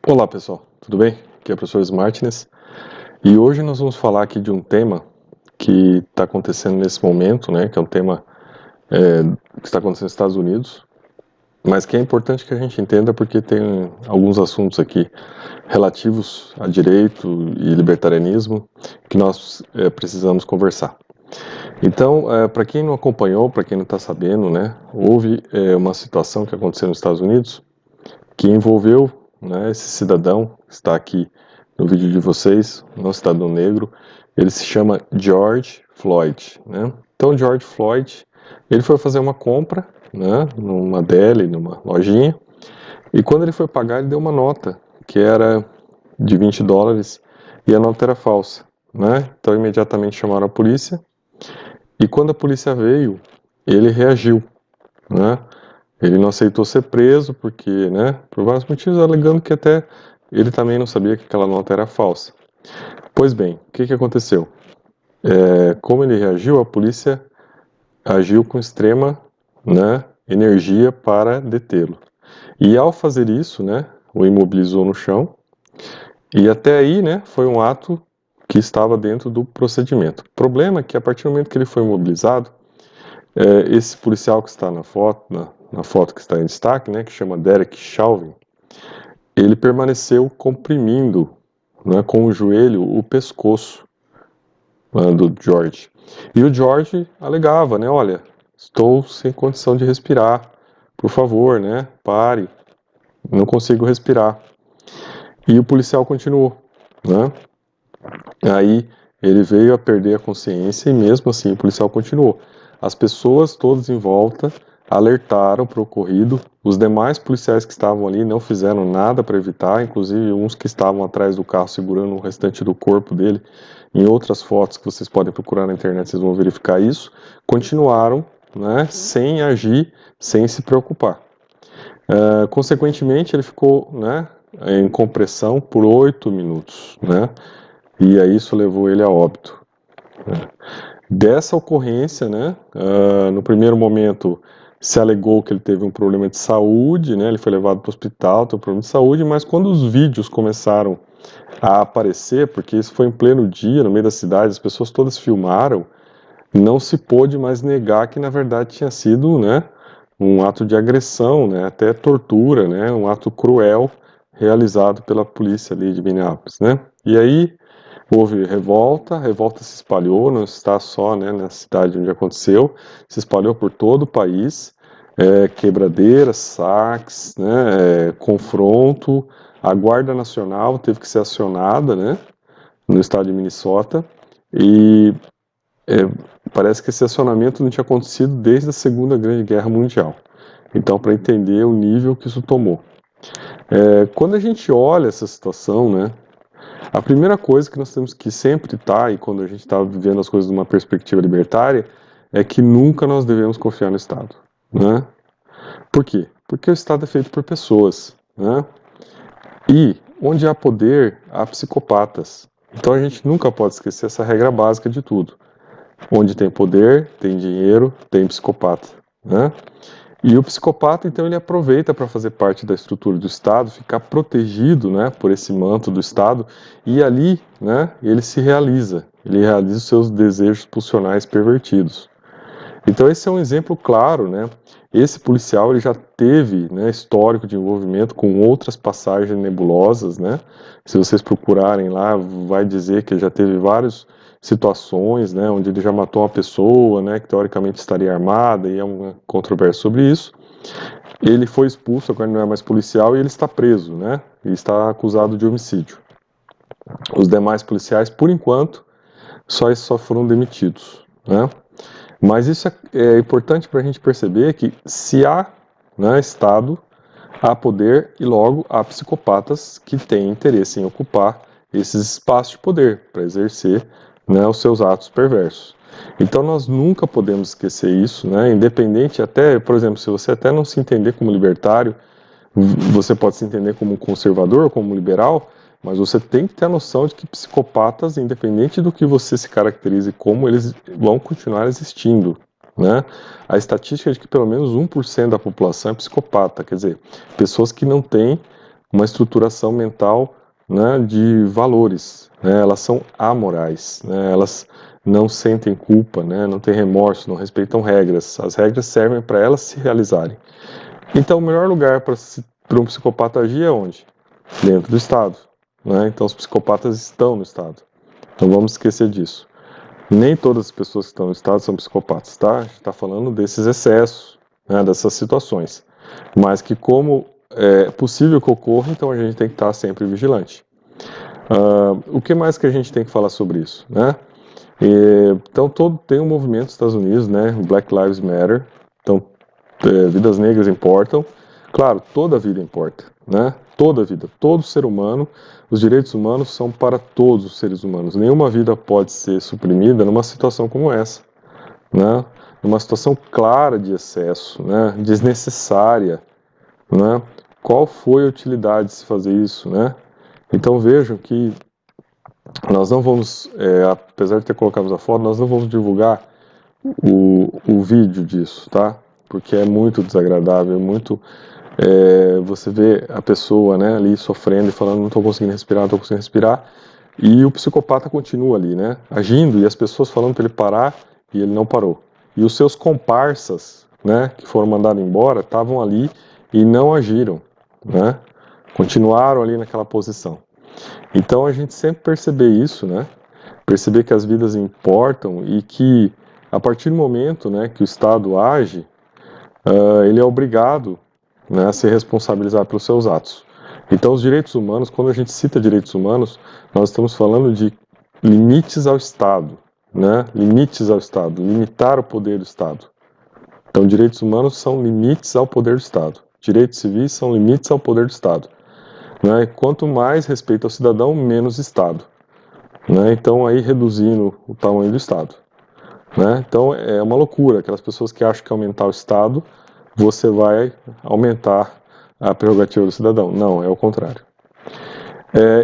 Olá pessoal, tudo bem? Aqui é o professor Smartness e hoje nós vamos falar aqui de um tema que está acontecendo nesse momento, né? Que é um tema que está acontecendo nos Estados Unidos, mas que é importante que a gente entenda porque tem alguns assuntos aqui relativos a direito e libertarianismo que nós precisamos conversar. Então, para quem não acompanhou, para quem não está sabendo, né? Houve uma situação que aconteceu nos Estados Unidos que envolveu, né, esse cidadão que está aqui no vídeo de vocês, um cidadão negro. Ele se chama George Floyd, né? Então George Floyd, ele foi fazer uma compra, né, numa deli, numa lojinha, e quando ele foi pagar, ele deu uma nota que era de $20 e a nota era falsa, né? Então imediatamente chamaram a polícia e quando a polícia veio, ele reagiu, né? Ele não aceitou ser preso porque, né, por vários motivos, alegando que até ele também não sabia que aquela nota era falsa. Pois bem, o que aconteceu? Como ele reagiu, a polícia agiu com extrema, né, energia para detê-lo. E ao fazer isso, né, o imobilizou no chão. E até aí, né, foi um ato que estava dentro do procedimento. O problema é que a partir do momento que ele foi imobilizado, esse policial que está na foto, na foto que está em destaque, né, que chama Derek Chauvin, ele permaneceu comprimindo, né, com o joelho o pescoço, do George. E o George alegava, né, olha, estou sem condição de respirar, por favor, né, pare, não consigo respirar. E o policial continuou, né? Aí ele veio a perder a consciência e mesmo assim o policial continuou. As pessoas todas em volta alertaram para o ocorrido. Os demais policiais que estavam ali não fizeram nada para evitar, inclusive uns que estavam atrás do carro segurando o restante do corpo dele. Em outras fotos que vocês podem procurar na internet, vocês vão verificar isso. Continuaram, né, sem agir, sem se preocupar. Consequentemente, ele ficou, né, em compressão por 8 minutos, né? E aí isso levou ele a óbito. Dessa ocorrência, né, no primeiro momento se alegou que ele teve um problema de saúde, né, ele foi levado para o hospital, teve um problema de saúde, mas quando os vídeos começaram a aparecer, porque isso foi em pleno dia, no meio da cidade, as pessoas todas filmaram, não se pôde mais negar que na verdade tinha sido, né, um ato de agressão, né, até tortura, né, um ato cruel realizado pela polícia ali de Minneapolis, né. E aí houve revolta, a revolta se espalhou, não está só, né, na cidade onde aconteceu, se espalhou por todo o país, quebradeiras, saques, né, confronto, a Guarda Nacional teve que ser acionada, né, no estado de Minnesota, e é, parece que esse acionamento não tinha acontecido desde a Segunda Grande Guerra Mundial. Então, para entender o nível que isso tomou. Quando a gente olha essa situação, né, a primeira coisa que nós temos que sempre estar, e quando a gente está vivendo as coisas de uma perspectiva libertária, é que nunca nós devemos confiar no Estado, né? Por quê? Porque o Estado é feito por pessoas, né? E onde há poder, há psicopatas. Então a gente nunca pode esquecer essa regra básica de tudo. Onde tem poder, tem dinheiro, tem psicopata, né? E o psicopata, então, ele aproveita para fazer parte da estrutura do Estado, ficar protegido, né, por esse manto do Estado, e ali, né, ele realiza os seus desejos pulsionais pervertidos. Então esse é um exemplo claro, né? Esse policial ele já teve, né, histórico de envolvimento com outras passagens nebulosas, né? Se vocês procurarem lá, vai dizer que ele já teve várias situações, né, onde ele já matou uma pessoa, né, que teoricamente estaria armada, e é uma controvérsia sobre isso. Ele foi expulso, agora não é mais policial e ele está preso, né? Ele está acusado de homicídio. Os demais policiais, por enquanto, só foram demitidos, né? Mas isso é importante para a gente perceber que se há, né, Estado, há poder e logo há psicopatas que têm interesse em ocupar esses espaços de poder para exercer, né, os seus atos perversos. Então nós nunca podemos esquecer isso, né, independente até, por exemplo, se você até não se entender como libertário, você pode se entender como conservador ou como liberal, mas você tem que ter a noção de que psicopatas, independente do que você se caracterize como, eles vão continuar existindo, né? A estatística é de que pelo menos 1% da população é psicopata, quer dizer, pessoas que não têm uma estruturação mental, né, de valores, né, elas são amorais, né, elas não sentem culpa, né, não têm remorso, não respeitam regras, as regras servem para elas se realizarem. Então, o melhor lugar para um psicopata agir é onde? Dentro do Estado, né, então os psicopatas estão no Estado, não vamos esquecer disso. Nem todas as pessoas que estão no Estado são psicopatas, tá? A gente está falando desses excessos, né, dessas situações, mas que como é possível que ocorra, então a gente tem que estar sempre vigilante. O que mais que a gente tem que falar sobre isso, né? Então tem um movimento nos Estados Unidos, né? Black Lives Matter. Então vidas negras importam. Claro, toda vida importa, né? Toda vida, todo ser humano. Os direitos humanos são para todos os seres humanos. Nenhuma vida pode ser suprimida numa situação como essa, né? Numa situação clara de excesso, né? Desnecessária, né? Qual foi a utilidade de se fazer isso, né? Então vejam que nós não vamos, apesar de ter colocado a foto, nós não vamos divulgar o vídeo disso, tá? Porque é muito desagradável, muito você vê a pessoa, né, ali sofrendo e falando, não estou conseguindo respirar, não estou conseguindo respirar, e o psicopata continua ali, né, agindo, e as pessoas falando para ele parar, e ele não parou. E os seus comparsas, né, que foram mandados embora, estavam ali e não agiram, né, continuaram ali naquela posição. Então a gente sempre perceber isso, né, perceber que as vidas importam e que a partir do momento, né, que o Estado age, ele é obrigado, né, a se responsabilizar pelos seus atos. Então, os direitos humanos, quando a gente cita direitos humanos, nós estamos falando de limites ao Estado, né? Limites ao Estado, limitar o poder do Estado. Então, direitos humanos são limites ao poder do Estado. Direitos civis são limites ao poder do Estado. Né? E quanto mais respeito ao cidadão, menos Estado. Né? Então, aí reduzindo o tamanho do Estado. Né? Então, é uma loucura. Aquelas pessoas que acham que aumentar o Estado, você vai aumentar a prerrogativa do cidadão. Não, é o contrário.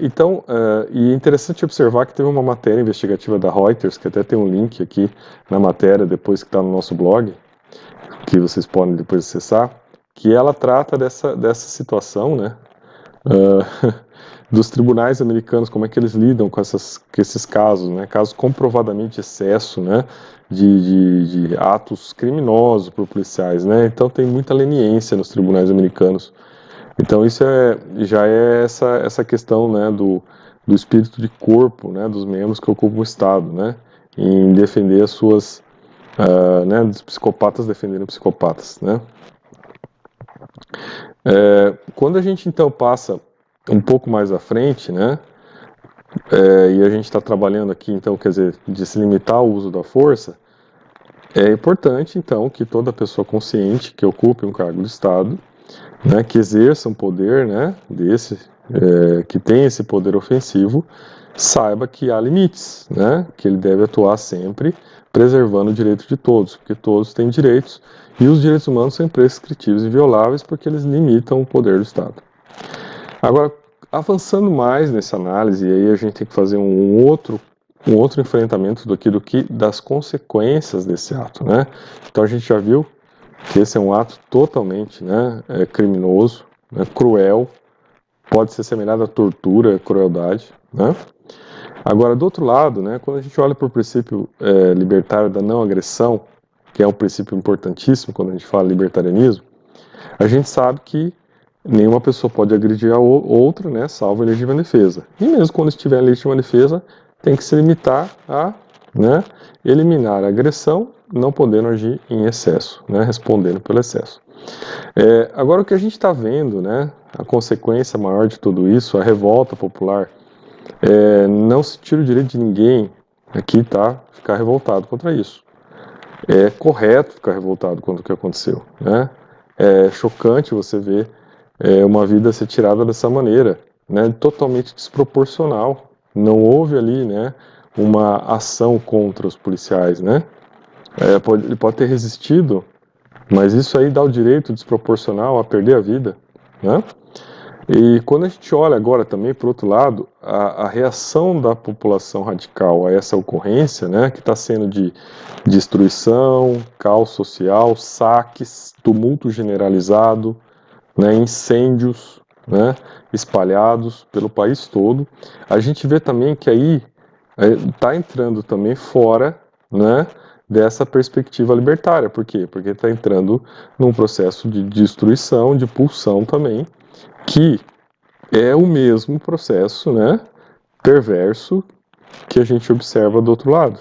Então, e é interessante observar que teve uma matéria investigativa da Reuters, que até tem um link aqui na matéria, depois que está no nosso blog, que vocês podem depois acessar, que ela trata dessa situação, né, dos tribunais americanos, como é que eles lidam com esses casos, né, casos comprovadamente de excesso, né, de atos criminosos por policiais, né, então tem muita leniência nos tribunais americanos. Então isso já é essa questão, né, do espírito de corpo, né, dos membros que ocupam o Estado, né, em defender as suas, né, dos psicopatas defendendo psicopatas, né. Quando a gente então passa um pouco mais à frente, né, e a gente está trabalhando aqui, então, quer dizer, de se limitar ao uso da força, é importante, então, que toda pessoa consciente que ocupe um cargo de Estado, né, que exerça um poder, né, que tem esse poder ofensivo, saiba que há limites, né, que ele deve atuar sempre preservando o direito de todos, porque todos têm direitos, e os direitos humanos são imprescritíveis e invioláveis porque eles limitam o poder do Estado. Agora, avançando mais nessa análise, aí a gente tem que fazer um outro enfrentamento das consequências desse ato, né? Então a gente já viu que esse é um ato totalmente, né, criminoso, né, cruel, pode ser semelhante à tortura, crueldade, né? Agora, do outro lado, né, quando a gente olha para o princípio libertário da não agressão, que é um princípio importantíssimo quando a gente fala libertarianismo, a gente sabe que nenhuma pessoa pode agredir a outra, né, salvo a legítima defesa. E mesmo quando estiver em legítima defesa, tem que se limitar a, né, eliminar a agressão, não podendo agir em excesso, né, respondendo pelo excesso. Agora o que a gente está vendo, né, a consequência maior de tudo isso, a revolta popular, não se tira o direito de ninguém aqui, tá, ficar revoltado contra isso. É correto ficar revoltado contra o que aconteceu, né? É chocante você ver uma vida ser tirada dessa maneira, né? Totalmente desproporcional. Não houve ali, né, uma ação contra os policiais, né? Ele pode ter resistido, mas isso aí dá o direito desproporcional a perder a vida, né? E quando a gente olha agora também, por outro lado, a reação da população radical a essa ocorrência, né, que está sendo de destruição, caos social, saques, tumulto generalizado, né, incêndios, né, espalhados pelo país todo. A gente vê também que aí está entrando também fora, né, dessa perspectiva libertária. Por quê? Porque está entrando num processo de destruição, de pulsão também, que é o mesmo processo, né, perverso que a gente observa do outro lado,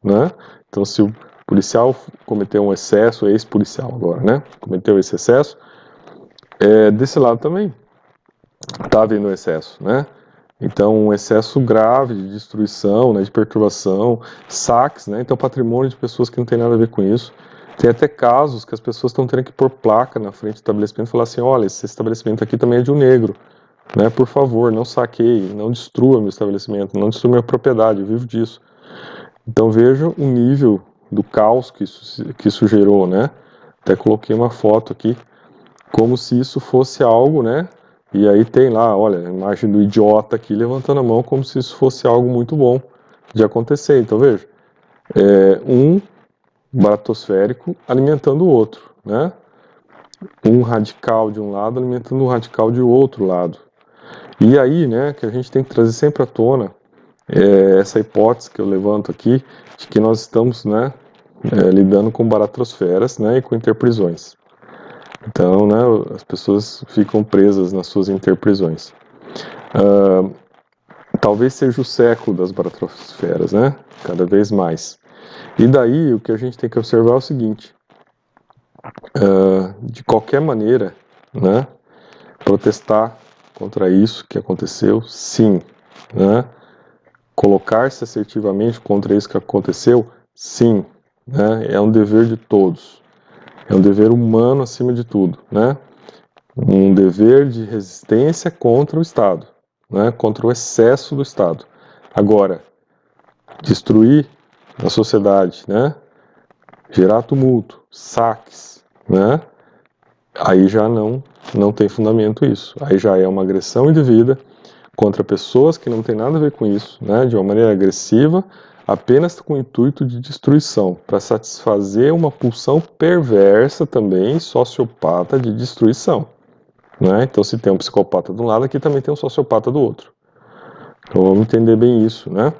né? Então, se o policial cometeu um excesso, ex-policial agora, né, cometeu esse excesso, desse lado também está havendo excesso, né? Então, um excesso grave de destruição, né, de perturbação, saques, né? Então, patrimônio de pessoas que não tem nada a ver com isso. Tem até casos que as pessoas estão tendo que pôr placa na frente do estabelecimento e falar assim, olha, esse estabelecimento aqui também é de um negro, né? Por favor, não saqueie, não destrua meu estabelecimento, não destrua minha propriedade, eu vivo disso. Então, veja o nível do caos que isso gerou, né? Até coloquei uma foto aqui, como se isso fosse algo, né? E aí tem lá, olha, a imagem do idiota aqui levantando a mão como se isso fosse algo muito bom de acontecer. Então veja, um baratosférico alimentando o outro, né? Um radical de um lado alimentando um radical de outro lado. E aí, né, que a gente tem que trazer sempre à tona essa hipótese que eu levanto aqui, de que nós estamos, né, lidando com baratrosferas, né, e com interprisões. Então, né, as pessoas ficam presas nas suas interprisões. Talvez seja o século das baratrosferas, né? Cada vez mais. E daí, o que a gente tem que observar é o seguinte: de qualquer maneira, né, protestar contra isso que aconteceu, sim. Né? Colocar-se assertivamente contra isso que aconteceu, sim. Né? É um dever de todos. É um dever humano acima de tudo, né? Um dever de resistência contra o Estado, né? Contra o excesso do Estado. Agora, destruir a sociedade, né? Gerar tumulto, saques, né? Aí já não tem fundamento isso. Aí já é uma agressão indevida contra pessoas que não tem nada a ver com isso, né? De uma maneira agressiva, apenas com o intuito de destruição, para satisfazer uma pulsão perversa também, sociopata de destruição. Né? Então, se tem um psicopata de um lado, aqui também tem um sociopata do outro. Então, vamos entender bem isso, né?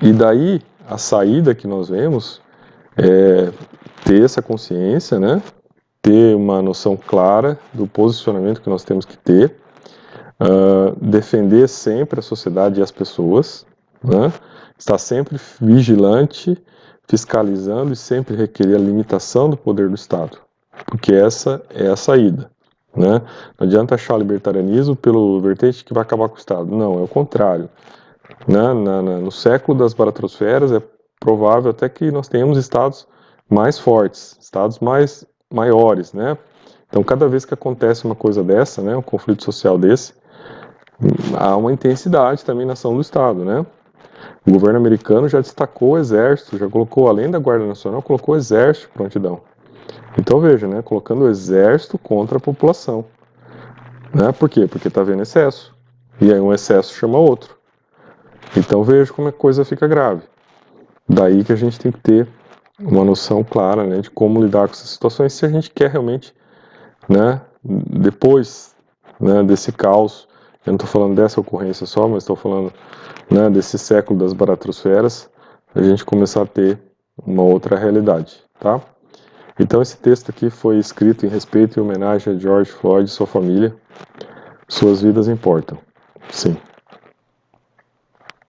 E daí, a saída que nós vemos é ter essa consciência, né? Ter uma noção clara do posicionamento que nós temos que ter, defender sempre a sociedade e as pessoas, né? Estar sempre vigilante, fiscalizando e sempre requerer a limitação do poder do Estado, porque essa é a saída. Né? Não adianta achar o libertarianismo pelo vertente que vai acabar com o Estado. Não, é o contrário. Né? No século das baratrosferas é provável até que nós tenhamos estados mais fortes, estados maiores. Né? Então, cada vez que acontece uma coisa dessa, né, um conflito social desse, há uma intensidade também na ação do Estado. Né? O governo americano já destacou o exército, já colocou, além da Guarda Nacional, colocou o exército de prontidão. Então veja, né, colocando o exército contra a população. Né? Por quê? Porque está havendo excesso. E aí um excesso chama outro. Então veja como a coisa fica grave. Daí que a gente tem que ter uma noção clara, né, de como lidar com essas situações se a gente quer realmente, né, depois, né, desse caos, eu não estou falando dessa ocorrência só, mas estou falando, né, desse século das baratrosferas, a gente começar a ter uma outra realidade, tá? Então esse texto aqui foi escrito em respeito e homenagem a George Floyd e sua família. Suas vidas importam, sim.